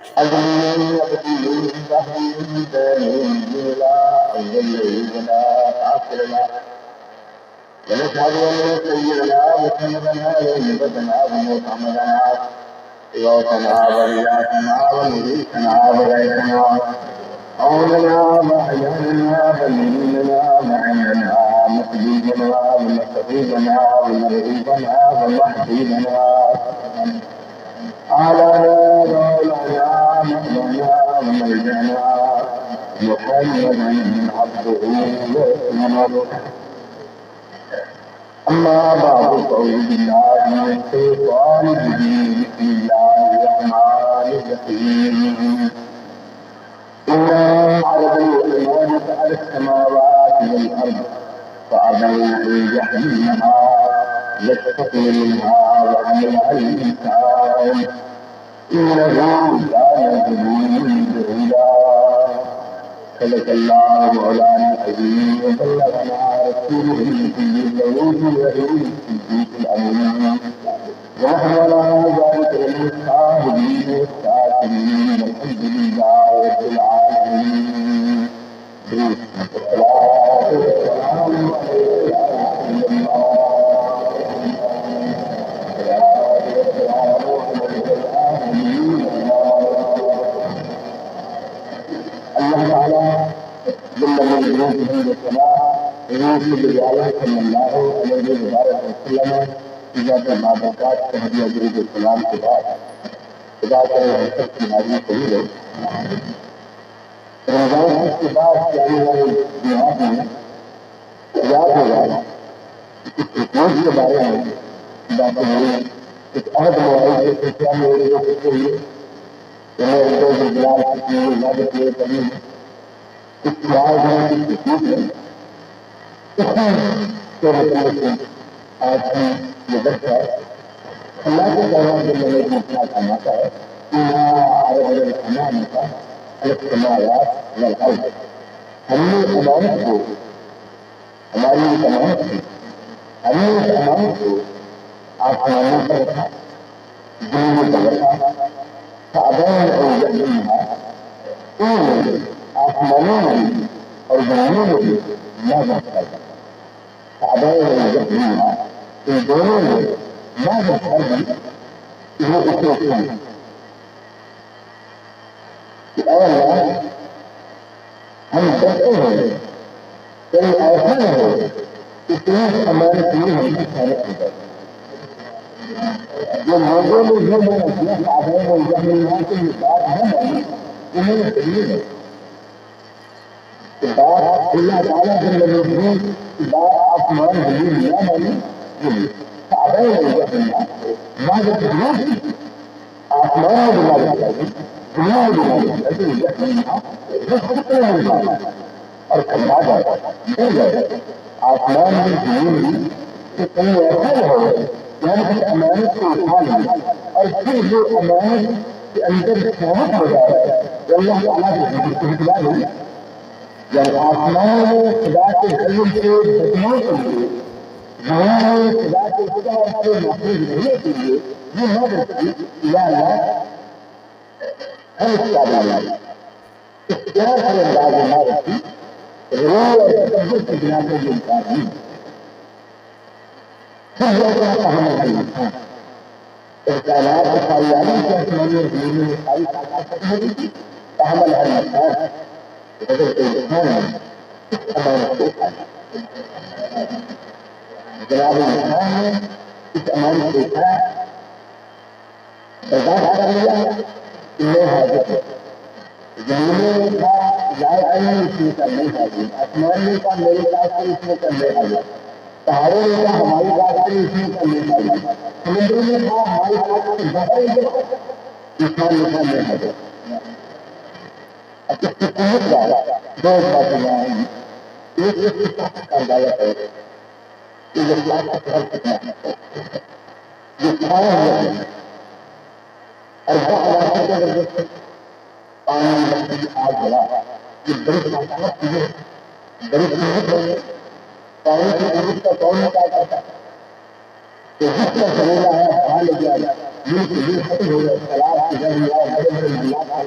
أذنين يقتلون بهم دليل لا أولي ولا آخرنا ونشهد أن سيدنا محمدنا ونبينا ومحمدنا غوثنا ورياحنا ومريحنا وغيثنا عوننا وأعياننا ومننا وعيننا ومحبيبنا ومستقيمنا ومرغوبنا ومحبيبنا على مولانا مولانا وملجأنا محمدا عبده ورسوله أما بعد فأعوذ بالله من الشيطان الرجيم بسم الله الرحمن الرحيم إنا عرضنا الأمانة على السماوات والأرض فأبين أن يحملنها يتقي منها وحملها الإنسان إنه كان ظلوما جهولا صدق الله مولانا العظيم وبلغنا رسوله النبي الرؤوف الرحيم الصديق الأمين ونحن على ذلك من الشاهدين والشاكرين والحمد لله رب العالمين والصلاة والسلام الله تعالى جل من جنوده والسماء ويوصل بعليه صلى الله عليه وسلم إذا تبادلات تهدي أجرد السلام کے بعد خدا کرے ہم سب کی حاضری قبول ہو رمضان کے بعد جانے والے جہاد میں یاد ہوگا اس حکومت کے بارے میں باتیں ہوئی ایک عہد معاہدے سے کیا میرے لوگ کہتے ہوئے بلال کتنی عبادت یہ کرنی ہے اس معاہدے کی حکومت ہے اس کے مطلب آج ہم یہ درس ہے اللہ کے کہنا جو میں نے اتنا سماتا ہے ہم نے امانت کو ہماری ایک امانت تھی ہم نے اس امانت کو آسمانوں پر رکھا زمینوں پر رکھا تعبان اور یقینا ان آسمانوں میں اور زمینوں میں بھی لازم کر تعبان اور یقینا ان دونوں میں لازم کر دی وہ اس میں کہ اے اللہ ہم ڈرتے ہیں کہیں ایسا نہ ہو کہ تم امانت نہیں ہوگی خیرت ہو جائے جو لوگوں نے جو میں اپنا تعبیر اور یقینا کے بات ہے انہوں نے صحیح ہے کہ بات اللہ تعالیٰ سے لگے بات آسمان حضور نہ مانی تعبیر اور یقینا واجب نہیں آسمان میں بلا جاتا ہے دنیا میں بلا جاتا ہے یقینا جو سکتے ہیں اور کھلا جاتا ہے آسمان میں زمین کہ کہیں ایسا نہ ہو یعنی کہ امانت کو اٹھا لیں اور پھر جو امانت کے اندر خیانت ہو جائے تو اللہ تعالیٰ کے خدا نہیں یعنی آسمان میں خدا کے علم سے بچنے کے لیے زمین میں خدا کے خدا سے محفوظ رہنے کے لیے یہ نہ بچی یا اللہ ہم اس کا ڈالا اختیار سے انداز نہ رکھی روح اور تکبر کی بنا پر یہ انکار نہیں پھر یہ کہنا نہیں ہے اختیارات کی ساریانی کے آسمانی اور زمینوں میں ساری طاقت ہوگی تحمل ہر مقدار اگر کوئی انسان ہے اس امانت کو اٹھانا جناب انسان نے اس امانت کو اٹھایا برداشت کر لیا میں حاضر ہے زمینوں کا ذائقہ اس میں کرنے حاضر آسمان میں کا میرے پاس سے اس میں کرنے حاضر پہاڑوں میں کا ہماری بات سے اس میں کرنے حاضر سمندروں میں کا ہماری بات سے بہت انسان لکھا میں حاضر اب اس کی قوت والا دو باتیں آئیں ایک کا اندازہ ہے کہ یہ اللہ کا خیال کتنا ہے یہ کھایا ہوا ہے اور وہ علاقے کے وجہ سے پانی لکڑی آگ جلا یہ بڑی طاقت چیزیں بڑی قیمت ہے پانی کی ضرورت کا کون کیا کرتا ہے تو جس کا سمجھا ہے وہاں لے گیا ملک یہ ختم ہو گیا تالاب کی جگہ بڑے بڑے محلات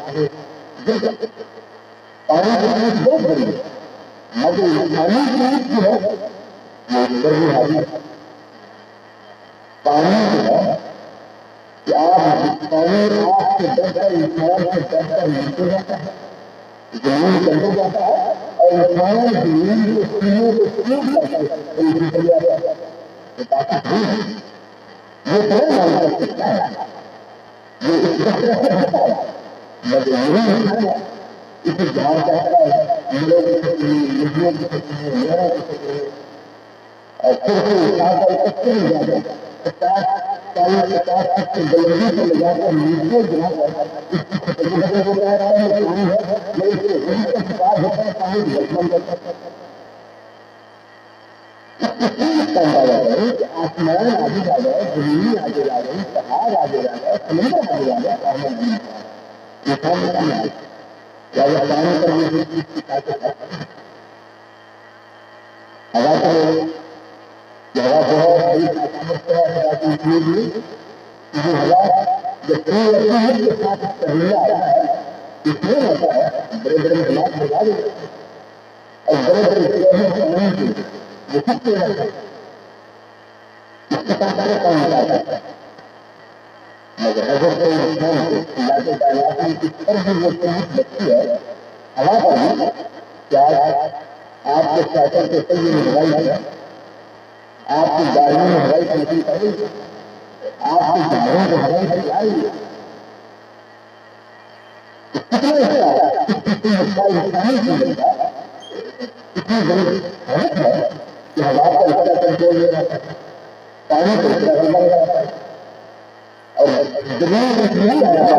پانی کی قیمت بہت بڑی ہے، مگر پانی کی قیمت جو ہے وہ ادھر بھی حاضر ہے۔ پانی جو ہے کہ پانی آگ سے ڈر کر انسان سے ڈر کر نیچے جاتا ہے، زمین کے اندر جاتا ہے، اور انسان زمین کے سینے کو چھوٹ کر کے نیچے چلے جاتا ہے۔ یہ طاقت نہیں ہے، یہ کون مان کر سکتا ہے؟ یہ اس طرح سے ہوتا ہے، مگر نہیں ہوتا ہے۔ اسے جان کہتا ہے ملوں کی سکتی، مجھوں کی سکتی، میروں کی سکتی، اور پھر سے انسان کا اکثر ہی جاتا ہے 50 تک گلوی سے لے جا کر نیچے گرا کر اس کی خطرے کو کہتا ہے پانی ہے، میں اس سے وہی کا شکار ہوتا ہے، پانی بچپن کرتا ہے۔ اندازہ کریں کہ آسمان آگے جا گئے، زمین آگے جا گئی، پہاڑ آگے جا گئے، سمندر آگے جا گئے، پانی نہیں انسان نہیں آئے یا وہ پانی کرنے کی چیز کی طاقت ہے۔ ہوا تو ہوا بہت بڑی طاقت ہے، ہوا کی چیز نہیں، یہ ہوا جب پوری اہمیت کے ساتھ تحریرہ آتا ہے، اس میں ہوتا ہے بڑے بڑے حالات بجا دیتے ہیں، اور بڑے بڑے پانی کی وہ سب سے رہتا ہے، اس کے ساتھ کون جاتا ہے، مگر حضرت انسان کو اللہ کے کائنات میں کس طرح سے وہ قیمت بچتی ہے ہوا پر بھی۔ کیا آپ کے سائیکل کے صحیح میں ہوائی ہے، آپ کی گاڑیوں میں ہوائی تنظیم کر رہی ہے، آپ کی گاڑیوں کو ہوائی سے آ رہی ہے، کتنا حصہ انسانی زندگی کا اتنی بڑی حالت ہے کہ ہوا کا حصہ کنٹرول میں رہتا ہے، پانی کا حصہ کنٹرول میں رہتا ہے، اور زمین میں نہیں آنا پاتا،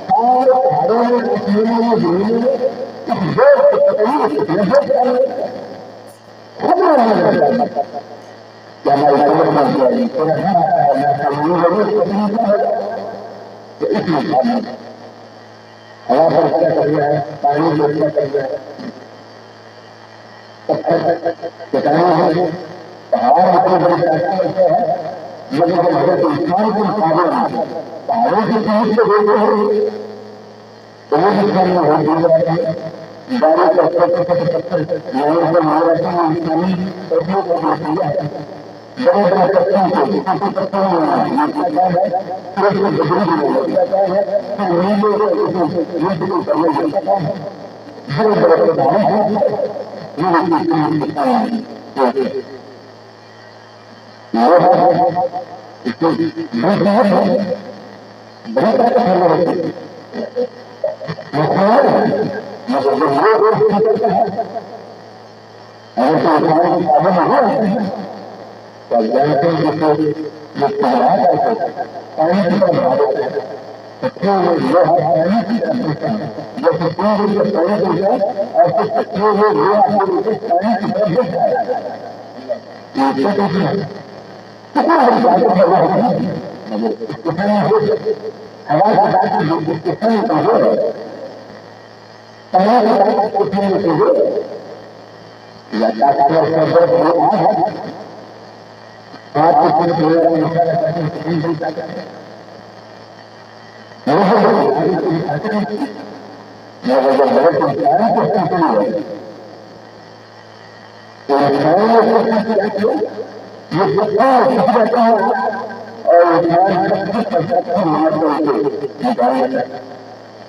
سارے پہاڑوں میں زمینوں میں زمینوں میں اس زور سے تقریب نظر چاہیے خبر نہیں رہتا کہ ہماری خبر میں کیا ہے، تھوڑا نہ آتا ہے میں سامنے ضرور تقریب نہ ہوگا تو اس مقام میں ہوا پر کیا کر رہا ہے، پانی پر کیا کر رہا ہے، پتھر چٹانیں ہیں، پہاڑ اتنے بڑے طاقتور ہے، مگر جب حضرت انسان کے مقابلے میں پہاڑوں کی چیز سے دیکھتے ہیں تو وہ انسان میں بہت دور رہتے ہیں، بارش کا چھوٹے چھوٹے پتھر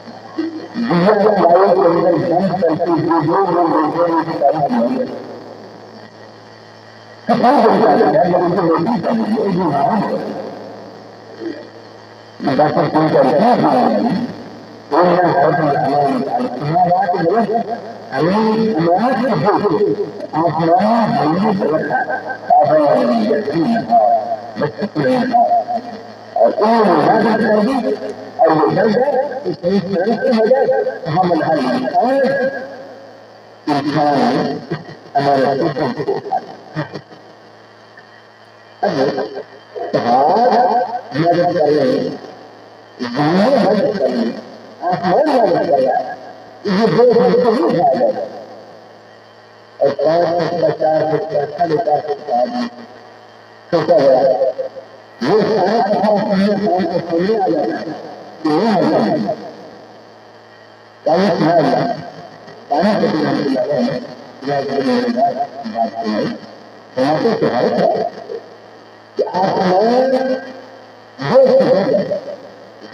نئے سے مار رہتے ہیں، انسانی پردوں کو دیکھ لیا ہے، بڑے بڑے پتھروں کو چھوٹے پتھروں میں ناچا جائے ہے، پھر اس کو بجری میں لگتا جائے ہے، پھر نیلے کو نیچے کو کرنے لگتا ہے، بڑے بڑے پتھر ہیں يعني اسمها الله فأنا كنت من الله لا يجب أن بعد ذلك فما كنت هذا آسمان بيت جدا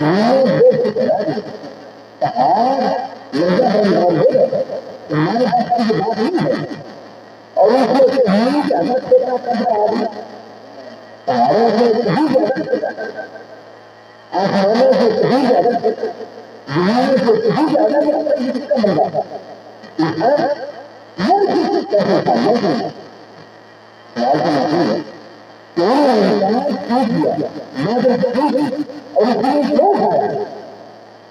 زمان بيت جدا تحار لجهر المنزل ما يحصل ببعض منه اور اس میں کہیں کہ اگر چھوٹا قدر آدمی تاروں سے کہیں زیادہ آسمانوں سے کہیں زیادہ زمینوں سے کہیں زیادہ اس کا مل جاتا یہ چیز کیسے سامنے کی خیال کا مطلب ہے کہ انہوں نے انسان چھوٹ دیا میں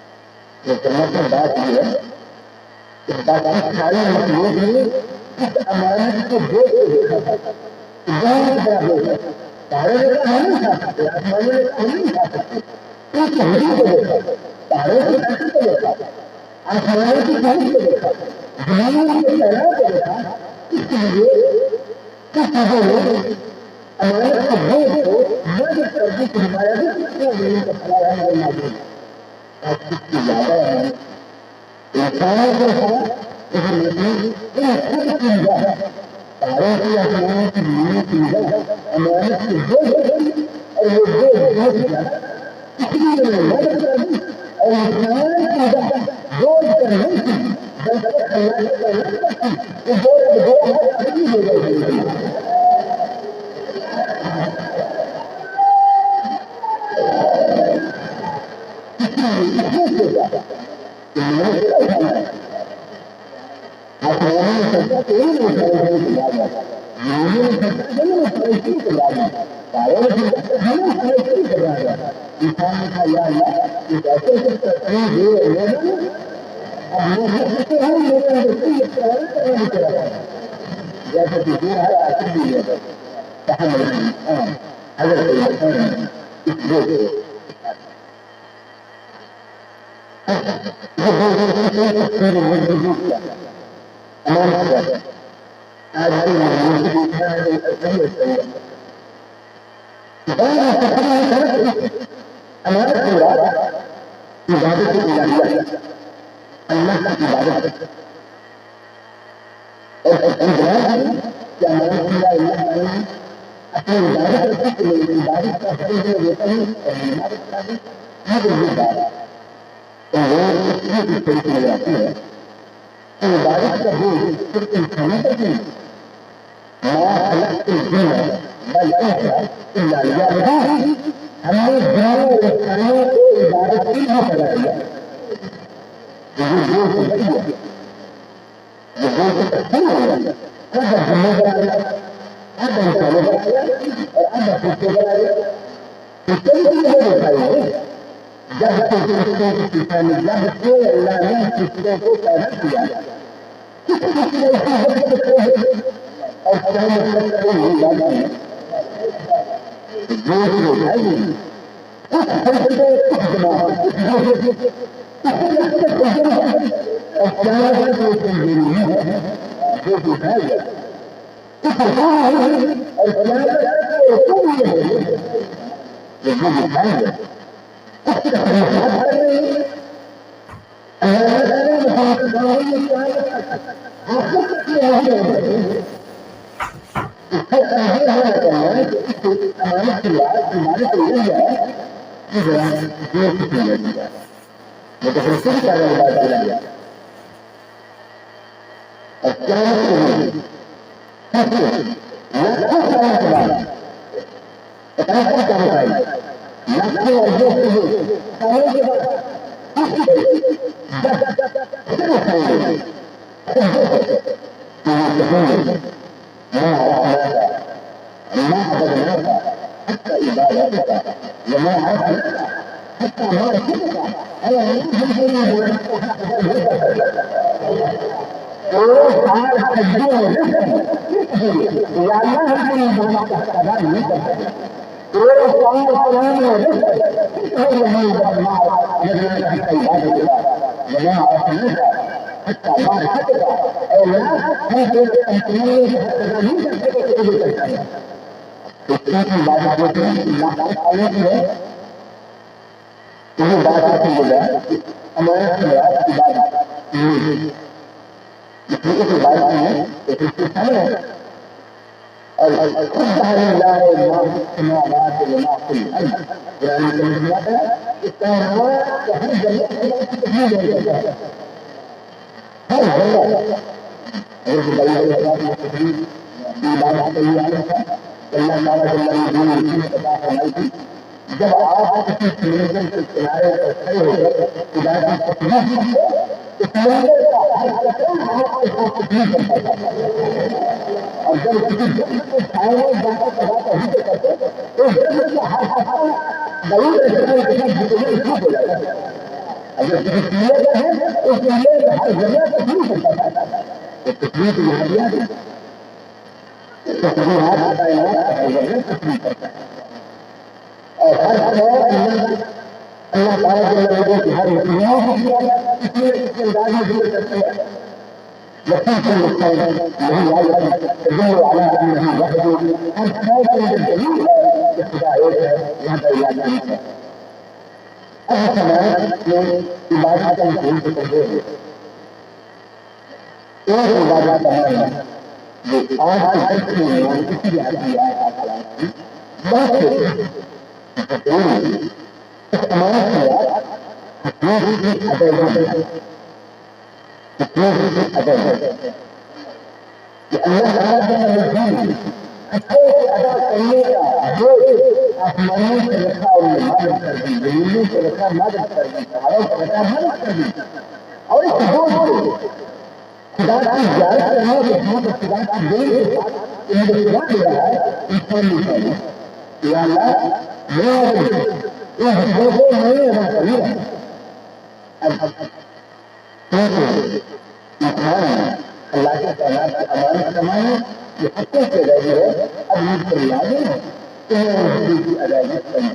جب چھوٹ اور اس نے کیوں کھایا یہ کرنے کی بات یہ ہے کہ باقی سارے مخلوق نے اس امانت کو دیکھ کے دیکھا تھا بہت بڑا ہوگا تارے نے کہا ہم نہیں کھا سکتے آسمانوں نے کہا ہم نہیں کھا سکتے اس ہندی کو دیکھا تاروں کی کھانسی کو دیکھا آسمانوں کی کھانسی کو دیکھا زمینوں کے سیلاب کو دیکھا اس لیے کس چیزوں نے امانت کو دیکھ کو مدد کر دی کہ ہمارا بھی کتنے زمین کا پھیلایا ہے موجود ہے اور کس کی زیادہ ہے انسانوں کے ساتھ تاروں کی آسمانوں کی زمینوں کی امانت کی اور وہ اس لیے میں مدد کر دی اور انسان کی روز کر نہیں تھی بلکہ اللہ کا نہیں ہو گئی یہی بات آتی ہے ہمارے خیالات کی بات اس بات میں اور خود بہر اللہ السماوات وما فی الارض قرآن میں کہا ہے کہ کائنات کا ہر ذرہ اللہ کی تسبیح ہے ہر ذرہ اور بڑی بڑی تسبیح کی بات کہی ہے اللہ تعالیٰ جل جلالہ نے بتا فرمائی تھی جب آپ کسی سمندر کے کنارے پر کھڑے ہو کر خدا کی تسبیح کرتے تو سمندر کا ہر قطرہ آپ کو تسبیح کرتا ہے اور جب کسی جنگ کے چھائے میں جا کر خدا کا ذکر کرتے تو جنگ کا ہر قطرہ بڑی رسائی کے ساتھ جتنے شروع ہو جاتا ہے اگر کسی پیلے کا ہے تو اس پیلے کا ہر ذریعہ تسبیح کرتا ہے تو تسبیح تو یہاں دیا گیا تسبیحات کائنات کا ہر ذریعہ تسبیح کرتا ہے اور ہر اللہ تعالیٰ کے لوگوں کی ہر مسلموں کو کیا اس لیے اس انداز میں ذکر کرتے ہیں وسیع سے مستعد نہیں آئی تدل علی انه وحده ہر شے کے اندر دلیل ہے کہ خدا ایک ہے یہاں پر یاد نہیں ہے اب سماج میں عبادت کا مفہوم سے پہلے ایک عبادت ہے جو آج کی درس میں کسی بھی آدمی آیا بہت سے اس امانت میں ادا ہے کہ اللہ تعالیٰ کے نزدیک اچھے سے ادا کرنے کا جو آسمانوں سے رکھا انہیں مدد کر دی زمینوں سے رکھا مدد کر دی پہاڑوں سے رکھا مدد کر دی اور اس بوجھ خدا کی زیارت کرنے کے ساتھ خدا کی دل کے ساتھ انہیں خدا دے رہا ہے انسان نہیں کرنا یا اللہ میں ان حصوں کو میں ادا کروں اللہ کے تعالیٰ کی امانت سمانے یہ حقوں سے ادائیگی ہے اب مجھ پر لازم ہے کہ میں ان کی ادائیگی کروں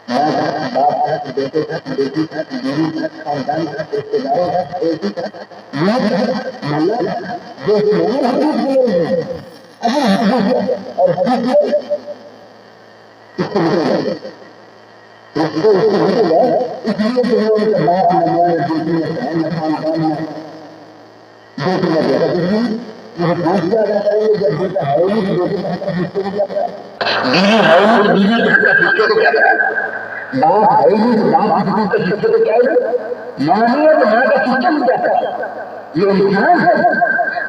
ماں تک باپ تک بیٹے تک بیٹی تک بیوی تک خاندان تک رشتے داروں تک بیٹی تک ماں تک ملا جو میں حقوق ملے ہیں اگر حقوق اور حقوق اس کو ملے اس کو ملے گا اس لیے کہ ان کا باپ نمائے بیٹی میں بہن میں خاندان میں بیٹی میں بیٹا بیٹی یہ پوچھ کیا جاتا ہے جب بیٹا ہے نہیں تو بیٹی کا حق حصے کو کیا کرا بیوی ہے نہیں تو بیوی کے حق حصے کو کیا کرا باپ ہے نہیں تو باپ کے حصے کو کیا ہے ماں نہیں ہے تو ماں کا سسٹم کیا کرا یہ امتحان ہے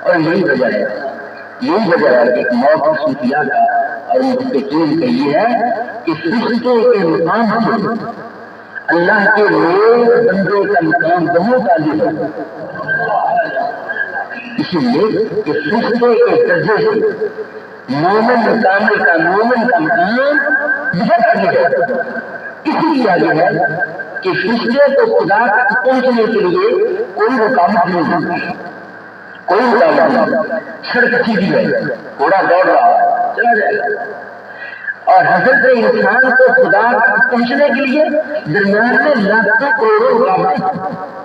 اور یہی وجہ ہے کہ موت کی صوفیاء کا اور ان کے چیز کا یہ ہے کہ فرشتے کے مقام سے اللہ کے نیک بندوں کا مقام بہت عالی ہے اسی لیے کہ فرشتے کے درجے سے مومن مقام کا مومن کا مقام بہت عالی ہے اسی لیے آگے ہے کہ فرشتے کو خدا تک پہنچنے کے لیے کوئی رکاوٹ نہیں ہوتی کوئی رکاوٹ نہیں سڑک سیدھی ہے گھوڑا دوڑ رہا ہے چلا جائے گا اور حضرت انسان کو خدا تک پہنچنے کے لیے درمیان میں لاکھوں کروڑوں رکاوٹیں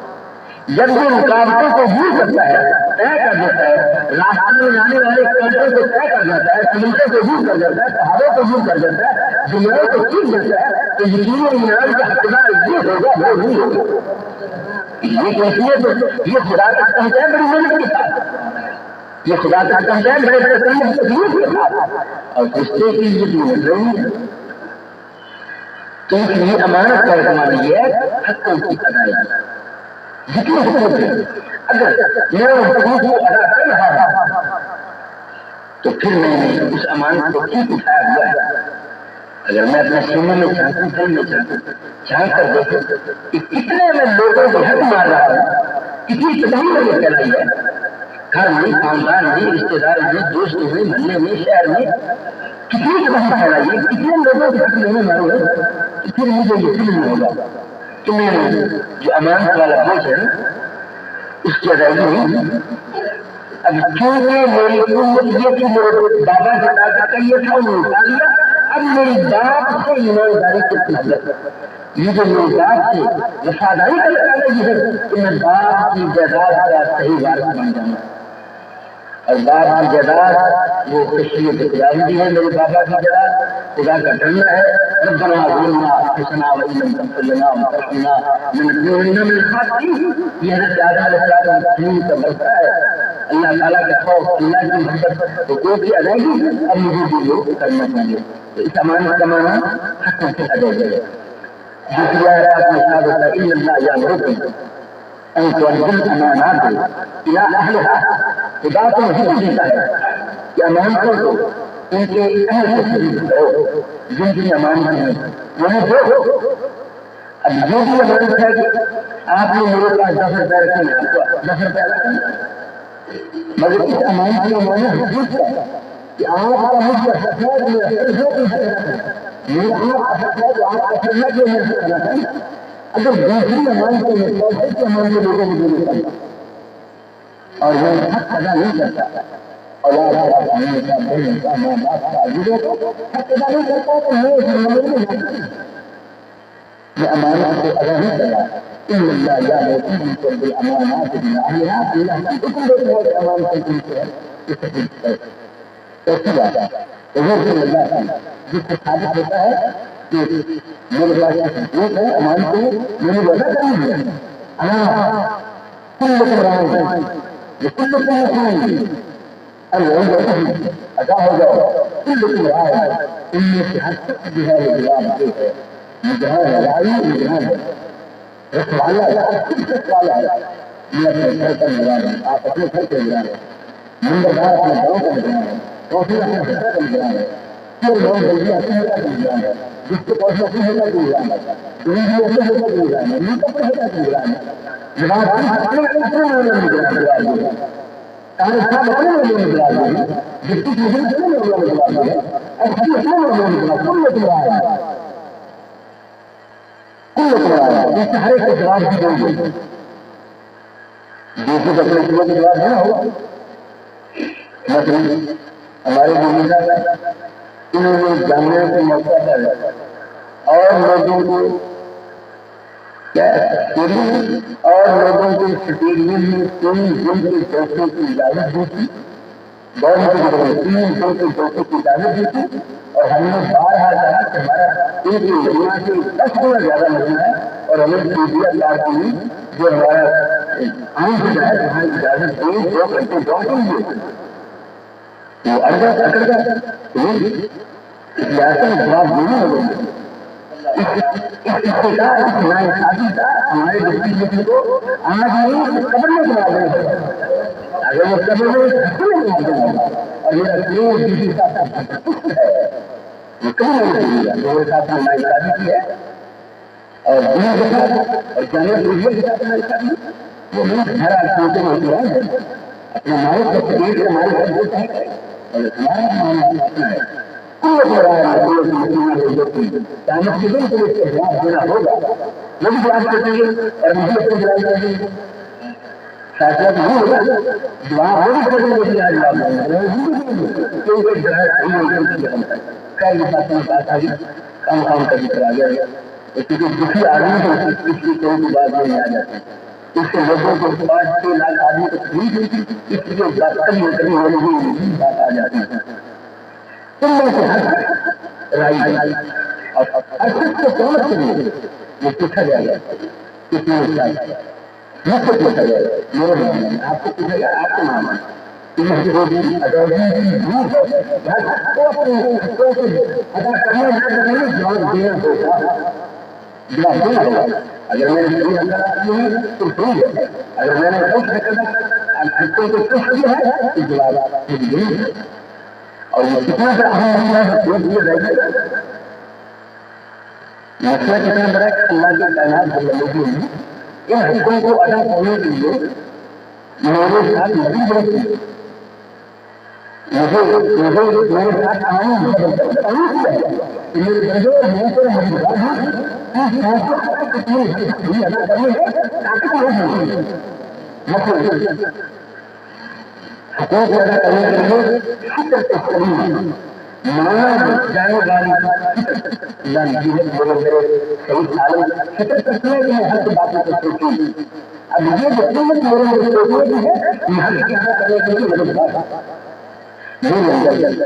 جب وہ رکاوٹوں کو دور کرتا ہے طے کر دیتا ہے راستے میں آنے والے کانٹوں کو طے کر دیتا ہے سمندر کو دور کر دیتا ہے پہاڑوں کو دور کر دیتا ہے دنیا کو چیز دیتا ہے تو یقین ایمان کا حقدار یہ ہوگا وہ نہیں ہوگا یہ کیفیت یہ خدا تک پہنچا ہے بڑی محنت کے ساتھ یہ خدا تک پہنچا ہے بڑے بڑے تکلیف کے ساتھ اور رشتے کی یہ محنت نہیں ہے کیونکہ یہ امانت کا اعتماد یہ ہے حقوں کی ادائیگی جتنے حقوق ہیں اگر میں ان حقوق کو ادا کر رہا ہوں تو پھر میں نے اس امانت کو ٹھیک اٹھایا ہوا ہے اگر میں اپنے سینے میں جھانکوں دل میں جھانک کر دیکھوں کہ کتنے میں لوگوں کو حق مار رہا ہوں کتنی تباہی میں یہ پھیلائی ہے گھر میں خاندان میں رشتے دار میں دوست میں محلے میں شہر میں کتنی تباہی پھیلائی ہے کتنے لوگوں کو حق میں ماروں گا تو پھر مجھے یقین نہیں ہوگا کہ میں جو امانت والا بوجھ ہے اس کی ادائیگی نہیں اب کیونکہ میری امت یہ تھی میرے بابا کے دادا کا یہ تھا انہوں نے اٹھا دیا اب میری باپ سے ایمانداری کی حالت یہ جو میری باپ سے وفاداری کا لگانا یہ ہے کہ میں باپ کی جائیداد کا صحیح وارث بن جاؤں اور باپ کی جائیداد وہ خشیت خداوندی ہے، میرے بابا کی جائیداد خدا کا ڈرنا ہے. ربنا ظلمنا انفسنا وان لم تغفر لنا وترحمنا لنكونن من الخاسرين. یہ حضرت آدم علیہ السلام کا مسئلہ ہے. اللہ تعالیٰ کا خوف، اللہ کی محبت حقوق کی ادائیگی اب مجھے بھی یہ کرنا چاہیے. تو اس امانت کا معنی حق سے ادا کرے. دوسری آیات میں ارشاد ہوتا ہے ان اللہ یامرکم ان تؤدوا الامانات الى اہلها. خدا تو حکم دیتا ہے کہ امانتوں کو ان کے اہل سے تسلیم کرو. جن کی امانت ہے انہیں دو. اب جو بھی امانت ہے کہ آپ نے میرے پاس 10 روپئے رکھے ہیں، آپ کو 10 روپئے رکھے، مگر اس امانت کی امانت حقوق ہے کہ آپ کا مجھ سے حق ہے کہ میرا آپ حق ہے جو آپ کا حق ہے جو میں حق کرنا چاہیے. اگر دوسری امانتوں میں پیسے کی امانتیں لوگوں کو دینے چاہیے اور وہ حق ادا نہیں کرتا، اولاد کا بہن کا ماں باپ کا حق ادا نہیں کرتا تو میں اس معاملے میں امانت کو ادا نہیں کرا. ان اللہ یامرکم بالامانات الى اہلها. اللہ کا حکم دیتا ہے کہ امانتیں ان سے کیسی بات ہے. اللہ جس سے ثابت ہوتا ہے کہ میرے پاس حقوق ہے، امانتیں میری وجہ کرنی ہے. کلکم راعٍ وکلکم مسئول ادا ہو جاؤ. کلکم راعٍ ان میں سے ہر شخص جو ہے وہ جواب دے ہے. جہاں ہے راعی جہاں ہے رکھوالا ہے، رکھوالا ہے. میں اپنے گھر کا نگران ہوں، آپ اپنے گھر کے نگران ہیں. نمبردار اپنے گاؤں کا نگران ہے، روشن اپنے گھر کا نگران ہے. پھر لوگ جلدی اپنے ہوتا کا نگران ہے، جس کے پاس اپنے ہوتا کا نگران ہے، دنیا اپنے ہوتا کا نگران ہے، ملک اپنے ہوتا کا نگران ہے. جواب اپنے نگران ہے. صاحب اپنے نگران ہے، جس کی چیزیں اپنے نگران ہے. اور ہم اپنے نگران ہے. جس سے ہر ایک کو جواب بھی دیں گے. دوسرے اپنے چیزوں کے جواب دینا ہوگا. ہمارے موجودہ انہوں نے جاننے کے موقع پر اور لوگوں کو اور لوگوں کے سٹیڈیم میں 3 دن کے جلسے کی اجازت دی تھی. گورنمنٹ نے 3 دن کے جلسے کی اجازت دی تھی اور ہم نے بارہا کہا کہ ہمارا ایک یہاں سے 10 گنا زیادہ نہیں ہے اور ہمیں میڈیا کارکنی جو ہمارا عام جو ہے وہاں اجازت دیں 2 گھنٹے جاؤ کے لیے. وہ اڑگا اکڑ گیا. سیاست میں جواب دینا ہوگا. اس کا ناانصافی کا ہمارے ڈپٹی کو آج نہیں قبر میں جواب دینا ہوگا. اگر وہ قبر میں جواب دینا ہوگا اور میرا ڈی کا وہ کہیں نہیں دیا میرے ساتھ ناانصافی کی ہے اور دنیا کے ساتھ اور جانے کے ساتھ ناانصافی وہ میں ہر سوچے ہوتی ہے. اپنے مالک کو تقریر سے مالک کر دیتا ہے اور ہمارا معاملہ اپنا ہے. کل کو رہا ہے قیامت کے دن کو اس کو جواب دینا ہوگا. وہ بھی جواب کریں گے اور مجھے اپنے جواب کریں گے. فیصلہ نہیں ہوگا جواب وہ بھی کریں گے جواب کئی بات آ گئی. کام کا ذکر آ گیا. کیونکہ دکھی آدمی ہے اس کی کوئی بھی بات نہیں آ جاتی. اس سے لوگوں کو 5-6 لاکھ آدمی کو تکلیف ہوتی. اس کی جو کمی ہونے بات آ جاتی ہے. تم میں سے ہر رائی اور ہر شخص کو سمجھ کے لیے وہ پوچھا جائے گا کتنے مجھ سے پوچھا جائے گا. میرے معاملے میں آپ کو پوچھے گا آپ کے معاملے میں ادا کرنے جواب دینا ہوگا. جواب دینا ہوگا. اگر میں نے صحیح حرکت تو صحیح ہے. اگر میں نے غلط حرکت کو کچھ کیا ہے تو جواب دینا ہے. اور وہ کتنا بڑا اہم مسئلہ ہے وہ دیا جائے گا. مسئلہ کتنا بڑا ہے کہ اللہ کی کائنات بندگی میں ان حقوں کو ادا کرنے کے لیے میرے ساتھ نہیں بڑھتی. مجھے میرے ساتھ آنے میرے بندے میں سے کتنی ادا کرنی ہے تاکہ حقوق ادا کرنے کے لیے فکر تسلیم مانا جانے والی میرے صحیح سالم فکر تسلیم کے ہر باتوں کو سوچوں اب یہ جو قیمت میرے لیے کی ہے یہاں کیا کرنے کے لیے مدد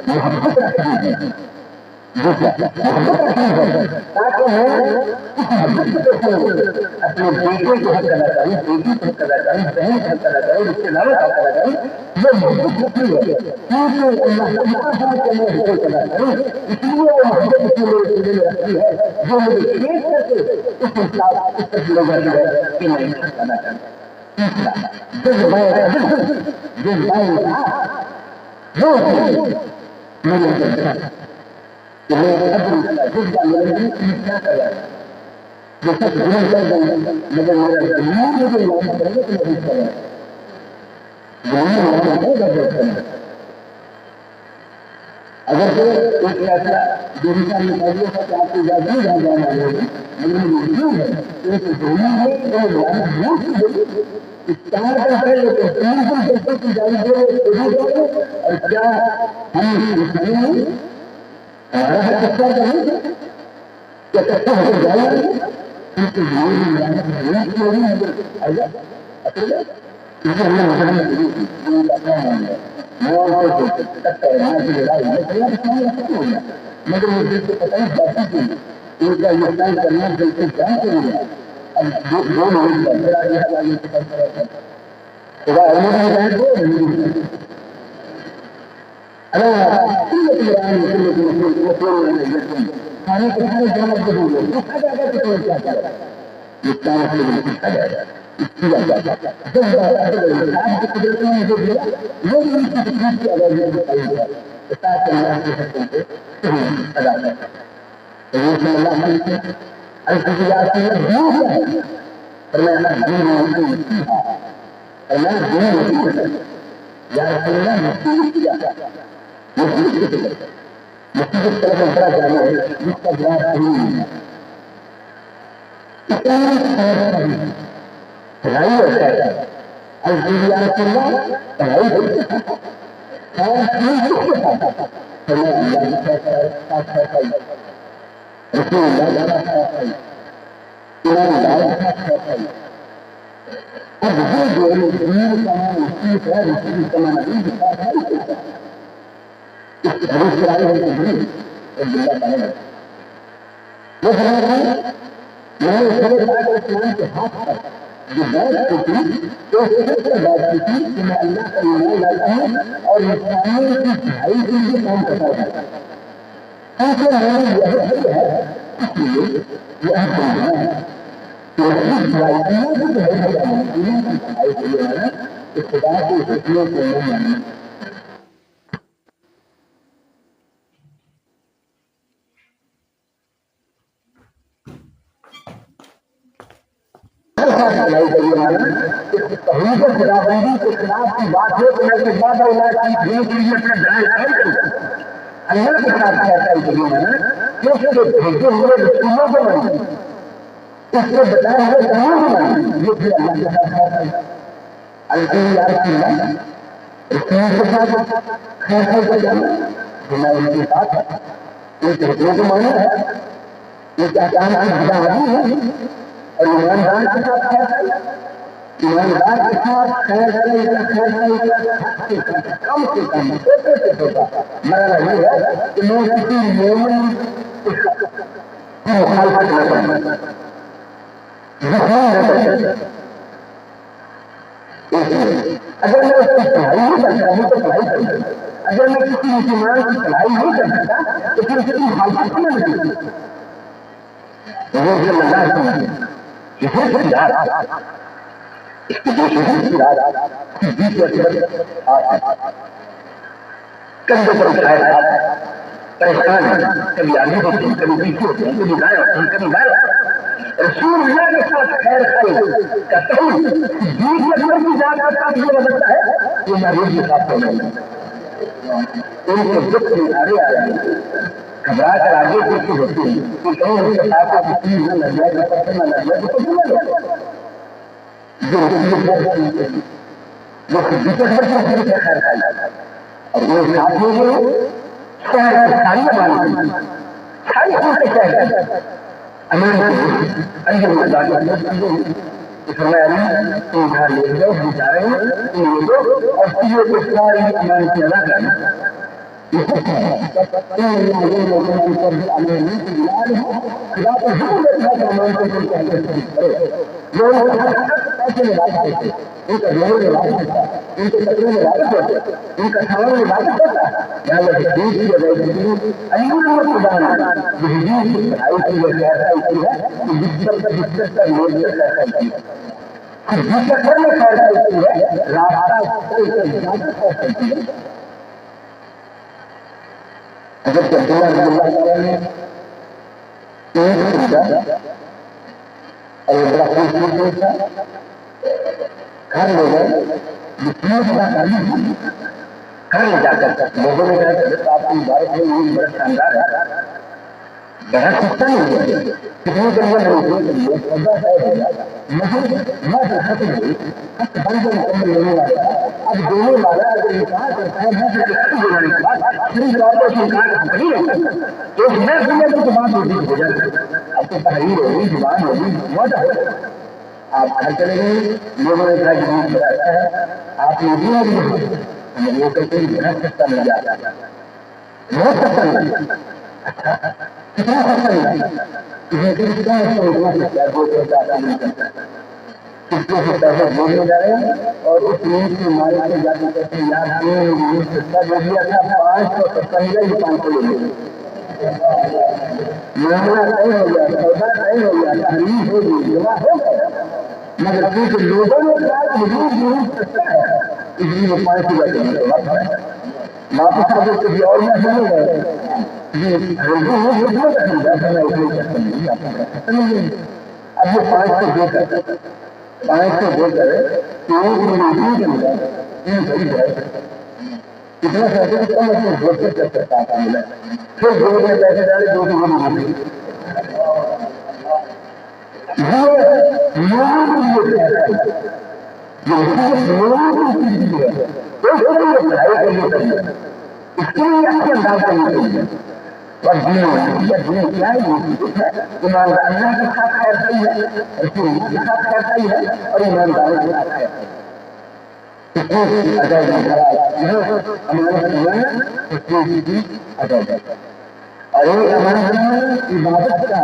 محبت رکھنی ہے محبت رکھنی ہے تاکہ میں اس محبت کے پیچھے اپنے بیٹے کو حق ادا کروں، بیٹی کو حق ادا کروں، بہن کو حق ادا کروں، رشتے داروں کو حق ادا کروں. یہ محبت رکھنی ہے کیونکہ اللہ چاہتا ہے کہ میں حقوق ادا کروں، اس لیے وہ محبت اس لیے رکھتی ہے جو مجھے دیکھ کر کے اس انصاف اس پر لوگ ہے کہ میں حق ادا کروں. تیسرا اگر ایک ایسا جو نکالیے کہ آپ کو یاد نہیں جا جانا ہوگی مگر ہے ایک دونوں ہے چار کا ہے لیکن تین کو جیسے کی جاری دے اور کیا ہم مگر مجھے پتہ نہیں جاتی تھی ان کا یوگدان کرنا بالکل جانتے ہیں. اب جو اس میں تم گھر لے جاؤ بیچارے تم لے دو اور تجھے کو ساری امان کی ادا کرنا خدا تو حکم دیتا ہے کہ امان کو تم کہتے لوگ ایسے میں لا سکتے ان کا زور میں لا سکتا ان کے کپڑے میں لا سکتا ان کا کھانا میں لا سکتا یا وہ حدود کی وجہ ایمان خدا جو حدود کی پڑھائی کی وجہ ایسا کی ہے کہ جس کا لوگ ایسا کی ہے جس کا گھر میں فیصلہ کی ہے راستہ فیصلہ کی ہے اگر عبداللہ رضی اللہ تعالیٰ نے ایک سکتا اور بڑا خوبصورت تھا گھر لے گئے گھر لے جا کر لوگوں نے کہا آپ کی عبادت میں یہ بڑا شاندار ہے بڑا سستا نہیں ہے کتنی دنیا نہیں ختم ہوئی بند مکمل لینے والا اب دینے والا اگر انکار کرتا ہے میں ختم ہونے کے بعد پھر جوابوں سے انکار نہیں رہتا ایک میں دنیا کی زبان ہوتی ہو جاتی اب تو تحریر ہوگی زبان ہوگی موجہ ہوگی آپ گھر چلے گئے لوگوں نے کہا کہ بڑا اچھا ہے آپ نے دیا بھی ہمیں یہ کہتے ہیں بہت سستا مل جاتا بہت سستا مل جاتا اچھا کتنا سستا مل جاتا اس کو پیسے بولنے جا رہے ہیں اور اس نیند کی مالی سے جا کے کہتے ہیں یار سستا جو دیا تھا 570 ملا یہ 500 لے لیں معاملہ نہیں ہو گیا سودا نہیں ہو گیا تحریر ہو گئی جمع ہو گیا مگر کیونکہ لوگوں نے کہا کہ حضور سستا ہے اس لیے وہ 500 واپس آ کے کسی اور میں سمجھ گئے اب وہ 500 دے کر 500 دے کر کتنا پیسے کم از کم جوڑ کر سکتا ملا پھر جو میں پیسے ڈالے 200 ملے اس کے لیے اچھے انداز کرنا چاہیے اور دین کیا ایمانداری کے ساتھ خیر صحیح ہے رسول کے ساتھ خیر صحیح ہے اور ایمانداری کے ساتھ خیر اور ایک امانت عبادت کا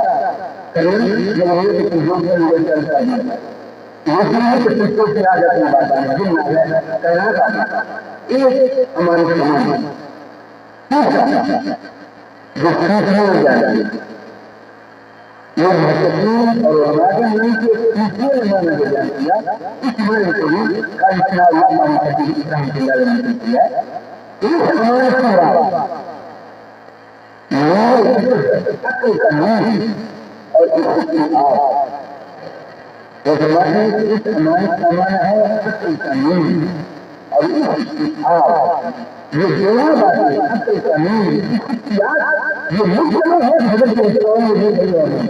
جو سیکھنے میں جانا ہے یہ محتسین اور ہمارے نہیں کہ سیکھنے میں نظر جانا اس میں کو بھی کالسنا اللہ مانا حدیث اسلام کی لازم نہیں کیا اس ہمارے سورا عقل کا نہیں اور اس کی وہ فرماتے ہیں کہ اس امانت کا معنی ہے عقل کا نہیں اور اس کی یہ دونوں باتیں عقل کا نہیں یہ مجھے ہے حضرت کے اسلام میں نہیں کہی آئی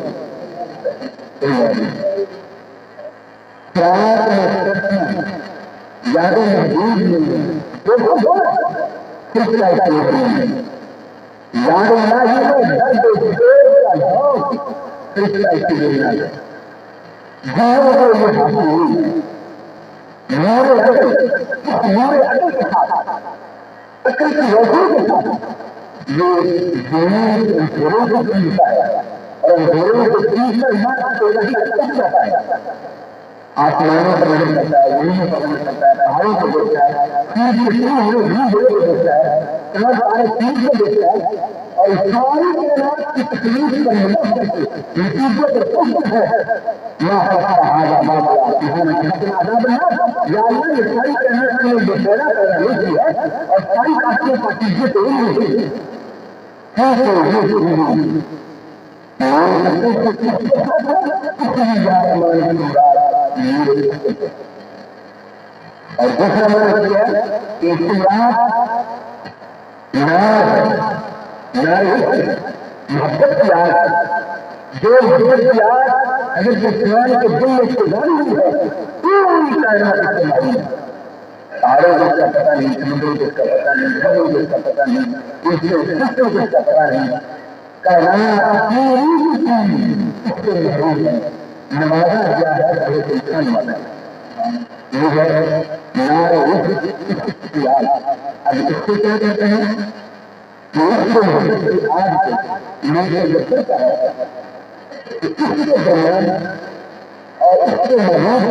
قرآن میں سکنا زیادہ محدود نہیں ہے سلسلہ ہے زیادہ اللہ ہے درد سلسلہ ہے جیوں کو یہ حاصل ہوئی میرے عقل کے ساتھ عقل کی روشنی کے ساتھ یہ اندھیروں کو پیتا ہے اور اندھیروں کو پیس کر مانا تو وہی اچھا جاتا ہے آسمانوں پر نظر کرتا ہے زمینوں پر نظر کرتا ہے پہاڑوں کو دیکھتا ہے دیکھتا ہے تمام سارے چیز کو دیکھتا ہے اور ساری کائنات کی تکلیف پر نتیجے پر پہنچ ہے یا اللہ یہ ساری کائنات میں بسیرا پیدا نہیں کی ہے اور ساری کاشتوں کا چیزیں تو نہیں ہوئی اور دوسرا مطلب کیا کہ محبت کی آگ جو محبت کی آگ اگر جسمان کے دل میں استعمال ہوئی ہے پوری کائنات استعمال ہے پہاڑوں کو اس کا پتہ نہیں سمندروں کو اس کا پتہ نہیں گھروں کو اس کا پتہ نہیں اس میں سستوں کو اس کا پتہ نہیں کائنات پوری اس سے محروم ہے نوازا گیا ہے بڑے انسان والا یہ ہے نار اختیار. اب اس کو کیا کہتے ہیں؟ آج میں کرتا ہے اس کے درمیان اور اس کے درمیان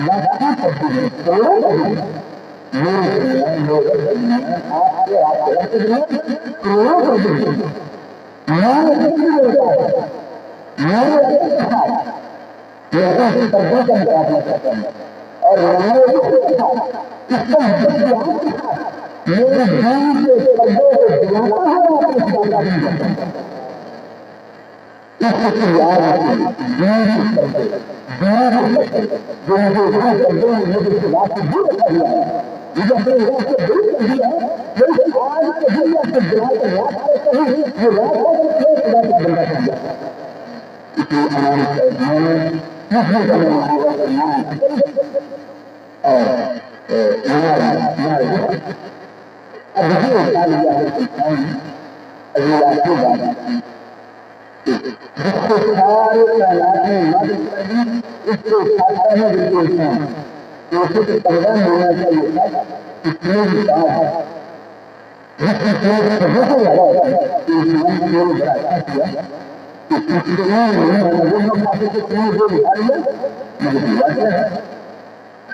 لاکھوں کرتی ہے کروڑوں کرتی ہے آپ کے کروڑوں کرتی ہے اور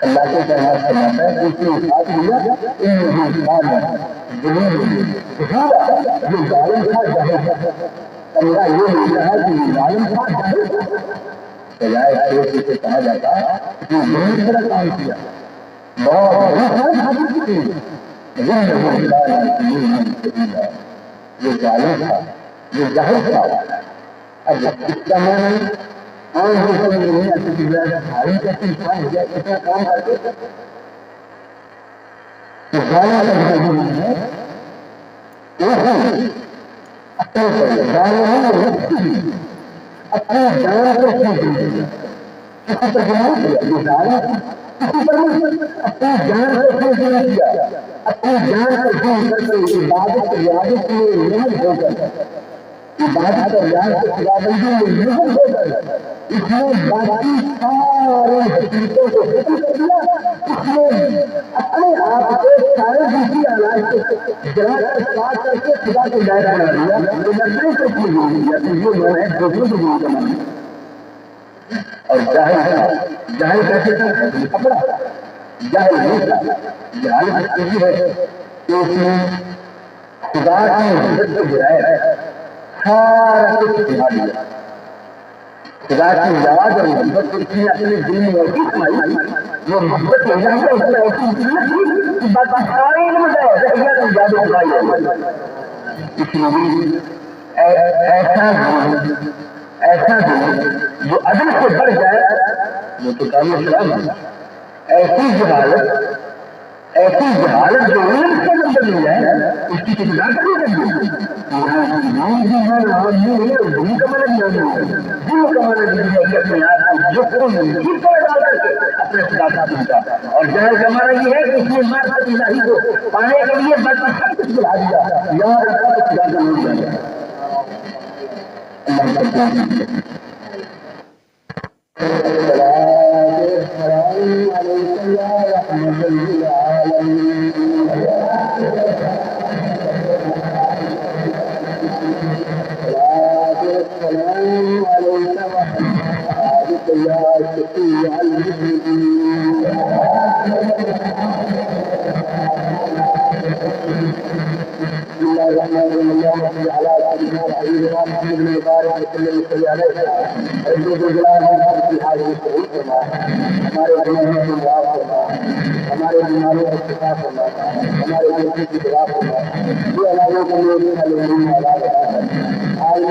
اللہ کے کہنا فرماتا ہے اس نے ساتھ لیا جو ظالم تھا اللہ یہ ہوتا ہے کہ ظالم تھا بجائے سے کہا جاتا کہ بہت بڑا کام کیا یہ ظالم تھا یہ ظاہر تھا. اب اس کا معنی کام کرتے عبادت اور یاد خداوندی میں نہیں ہو گئے. اس نے باقی سارے حقیقتوں کو ختم کر دیا. اس نے اپنے آپ کو سارے دوسری آواز سے جلا کر پاک کر کے خدا کو غیر بنا دیا. نہیں تو کوئی نہیں دیا تو یہ میں نے دوسروں کو نہیں بنا دیا. اور جاہل کیسے تھا کپڑا جاہل نہیں تھا. جاہل یہی ہے کہ اس نے خدا کی حضرت کو گرایا ہے. سارا کچھ سکھا دیا. خدا کی یاد اور محبت اس نے اپنے دل میں ایسی سمائی وہ محبت ایسا جو عدل سے بڑھ جائے وہ تو کام اسلام ہے. ایسی جہالت جو علم کے اندر مل جائے اس کی کچھ لاکھ نہیں کرتی. اور جہاں ہمارا یہ ہے کہ اس نے الہی کو پانے کے لیے سب کچھ بلا دیا. ہمارے بیماریوں کا شفا کرنا ہمارے بچوں کی دعا کرنا یہ علاجوں کے لیے آج